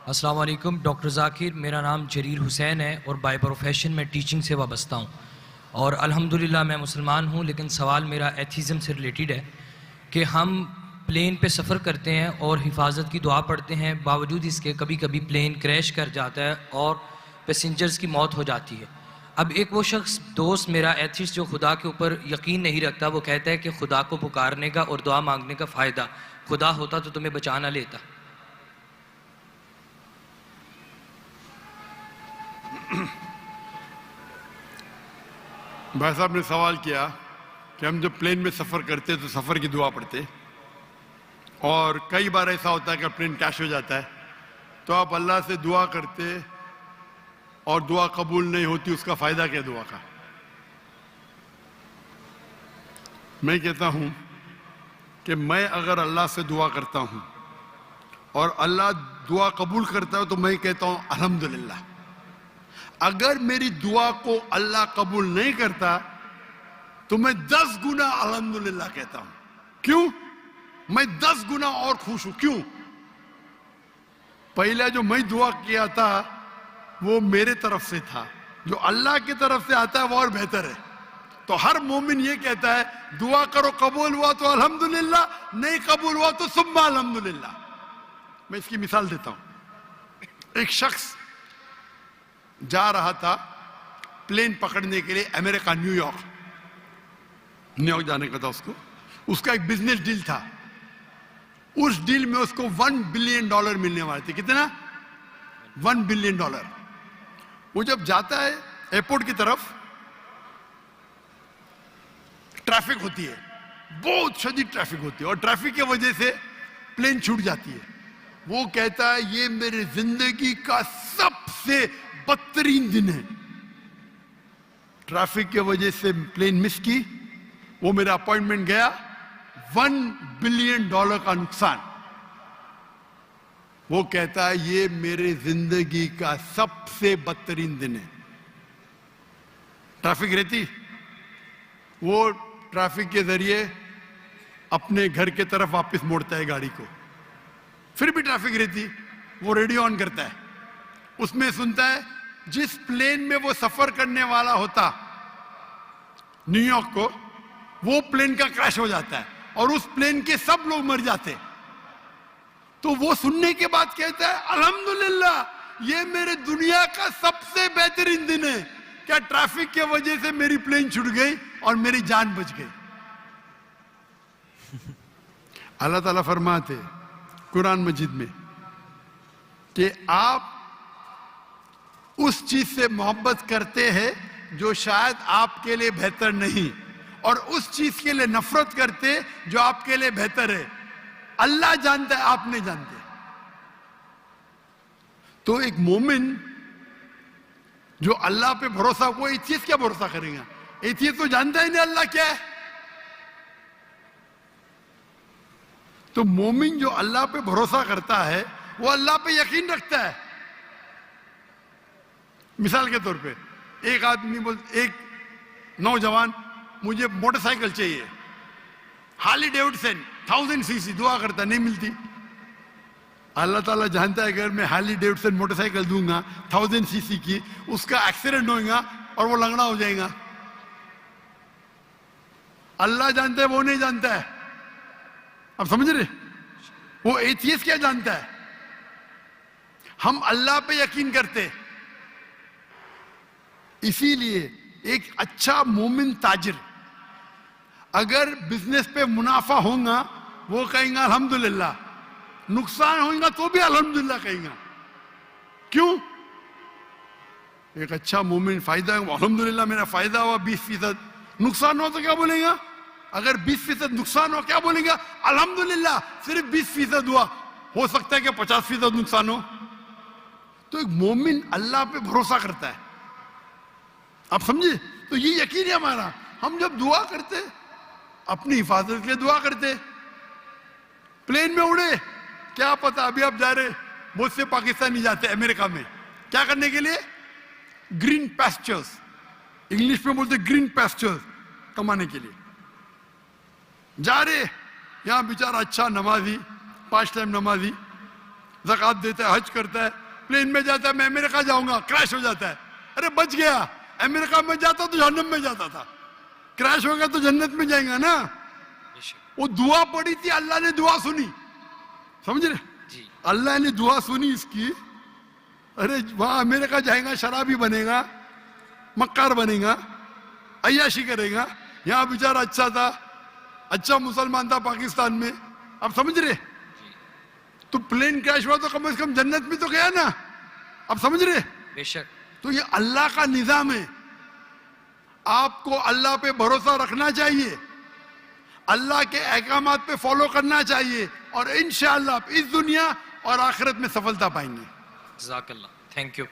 السلام علیکم ڈاکٹر ذاکر، میرا نام جلیل حسین ہے اور بائی پروفیشن میں ٹیچنگ سے وابستہ ہوں، اور الحمدللہ میں مسلمان ہوں، لیکن سوال میرا ایتھیزم سے ریلیٹڈ ہے کہ ہم پلین پہ سفر کرتے ہیں اور حفاظت کی دعا پڑھتے ہیں، باوجود اس کے کبھی کبھی پلین کریش کر جاتا ہے اور پیسنجرز کی موت ہو جاتی ہے۔ اب ایک وہ شخص دوست میرا ایتھیسٹ جو خدا کے اوپر یقین نہیں رکھتا، وہ کہتا ہے کہ خدا کو پکارنے کا اور دعا مانگنے کا فائدہ، خدا ہوتا تو تمہیں بچا نہ لیتا۔ بھائی صاحب نے سوال کیا کہ ہم جب پلین میں سفر کرتے تو سفر کی دعا پڑھتے، اور کئی بار ایسا ہوتا ہے کہ پلین کریش ہو جاتا ہے تو آپ اللہ سے دعا کرتے اور دعا قبول نہیں ہوتی، اس کا فائدہ کیا دعا کا؟ میں کہتا ہوں کہ میں اگر اللہ سے دعا کرتا ہوں اور اللہ دعا قبول کرتا ہے تو میں کہتا ہوں الحمدللہ۔ اگر میری دعا کو اللہ قبول نہیں کرتا تو میں 10 گنا الحمدللہ کہتا ہوں۔ کیوں؟ میں 10 گنا اور خوش ہوں۔ کیوں؟ پہلا جو میں دعا کیا تھا وہ میرے طرف سے تھا، جو اللہ کی طرف سے آتا ہے وہ اور بہتر ہے۔ تو ہر مومن یہ کہتا ہے دعا کرو، قبول ہوا تو الحمدللہ، نہیں قبول ہوا تو ثم الحمدللہ۔ میں اس کی مثال دیتا ہوں۔ ایک شخص جا رہا تھا پلین پکڑنے کے لیے امریکہ، نیو یارک جانے کا تھا اس کا ایک بزنس ڈیل تھا۔ اس ڈیل میں اس کو $1 بلین ملنے والے تھے۔ کتنا؟ $1 بلین۔ وہ جب جاتا ہے ایئرپورٹ کی طرف، ٹریفک ہوتی ہے، بہت شدید ٹریفک ہوتی ہے، اور ٹریفک کی وجہ سے پلین چھوٹ جاتی ہے۔ وہ کہتا ہے یہ میرے زندگی کا سب سے بدترین دن ہے، ٹریفک کی وجہ سے پلین مس کی، وہ میرا اپوائنٹمنٹ گیا، $1 بلین کا نقصان۔ وہ کہتا ہے یہ میرے زندگی کا سب سے بدترین دن ہے۔ ٹریفک رہتی، وہ ٹریفک کے ذریعے اپنے گھر کے طرف واپس موڑتا ہے گاڑی کو، پھر بھی ٹریفک رہتی، وہ ریڈیو آن کرتا ہے، اس میں سنتا ہے جس پلین میں وہ سفر کرنے والا ہوتا نیو یارک کو، وہ پلین کا کریش ہو جاتا ہے اور اس پلین کے سب لوگ مر جاتے۔ تو وہ سننے کے بعد کہتا ہے الحمدللہ یہ میرے دنیا کا سب سے بہترین دن ہے، کیا ٹریفک کی وجہ سے میری پلین چھوٹ گئی اور میری جان بچ گئی۔ اللہ تعالیٰ فرماتے قرآن مجید میں کہ آپ اس چیز سے محبت کرتے ہیں جو شاید آپ کے لیے بہتر نہیں، اور اس چیز کے لیے نفرت کرتے جو آپ کے لیے بہتر ہے۔ اللہ جانتا ہے، آپ نہیں جانتے۔ تو ایک مومن جو اللہ پہ بھروسہ، وہ ایتھیسٹ کیا بھروسہ کرے گا؟ ایتھیسٹ تو جانتا ہی نہیں اللہ کیا ہے۔ تو مومن جو اللہ پہ بھروسہ کرتا ہے وہ اللہ پہ یقین رکھتا ہے۔ مثال کے طور پہ ایک آدمی ایک نوجوان مجھے موٹر سائیکل چاہیے، ہارلی ڈیوڈسن 1000 cc، دعا کرتا نہیں ملتی۔ اللہ تعالیٰ جانتا ہے اگر میں ہارلی ڈیوڈسن موٹر سائیکل دوں گا 1000 cc کی، اس کا ایکسیڈنٹ ہوگا اور وہ لنگڑا ہو جائے گا۔ اللہ جانتا ہے، وہ نہیں جانتا ہے۔ اب سمجھ رہے؟ وہ ایتھیسٹ کیا جانتا ہے؟ ہم اللہ پہ یقین کرتے۔ اسی لیے ایک اچھا مومن تاجر اگر بزنس پہ منافع ہوگا وہ کہیں گا الحمدللہ، نقصان ہوگا تو بھی الحمدللہ کہیں گا۔ کیوں؟ ایک اچھا مومن فائدہ ہے، الحمدللہ میرا فائدہ ہوا 20%، نقصان ہوا تو کیا بولیں گا؟ اگر 20% نقصان ہوا کیا بولیں گا؟ الحمدللہ صرف 20% ہوا، ہو سکتا ہے کہ 50% نقصان ہو۔ تو ایک مومن اللہ پہ بھروسہ کرتا ہے۔ آپ سمجھے؟ تو یہ یقین ہے ہمارا۔ ہم جب دعا کرتے اپنی حفاظت کے لیے دعا کرتے، پلین میں اڑے، کیا پتا ابھی آپ جا رہے، بہت سے پاکستانی جاتے امریکہ میں کیا کرنے کے لیے؟ گرین پیسچرز، انگلش میں بولتے گرین پیسچرز کمانے کے لیے جا رہے۔ یہاں بیچارہ اچھا نمازی، 5 ٹائم نمازی، زکات دیتا ہے, حج کرتا ہے, پلین میں جاتا ہے, میں امریکہ جاؤں گا, کریش ہو جاتا ہے, ارے بچ گیا, امریکہ میں جاتا تو جہنم میں جاتا تھا, کریش ہو گیا تو جنت میں جائیں گا نا. وہ دعا پڑی تھی, اللہ نے دعا سنی, سمجھ رہے, جی اللہ نے دعا سنی اس کی. ارے وہاں امریکہ جائیں گا, شرابی بنے گا, مکار بنے گا, عیاشی کرے گا. یہاں بیچارہ اچھا تھا, اچھا مسلمان تھا پاکستان میں, اب سمجھ رہے, تو پلین کریش ہوا تو کم از کم جنت میں تو گیا نا, اب سمجھ رہے. بے شک. تو یہ اللہ کا نظام ہے, آپ کو اللہ پہ بھروسہ رکھنا چاہیے, اللہ کے احکامات پہ فالو کرنا چاہیے, اور انشاءاللہ آپ اس دنیا اور آخرت میں سفلتا پائیں گے. جزاک اللہ, تھینک یو.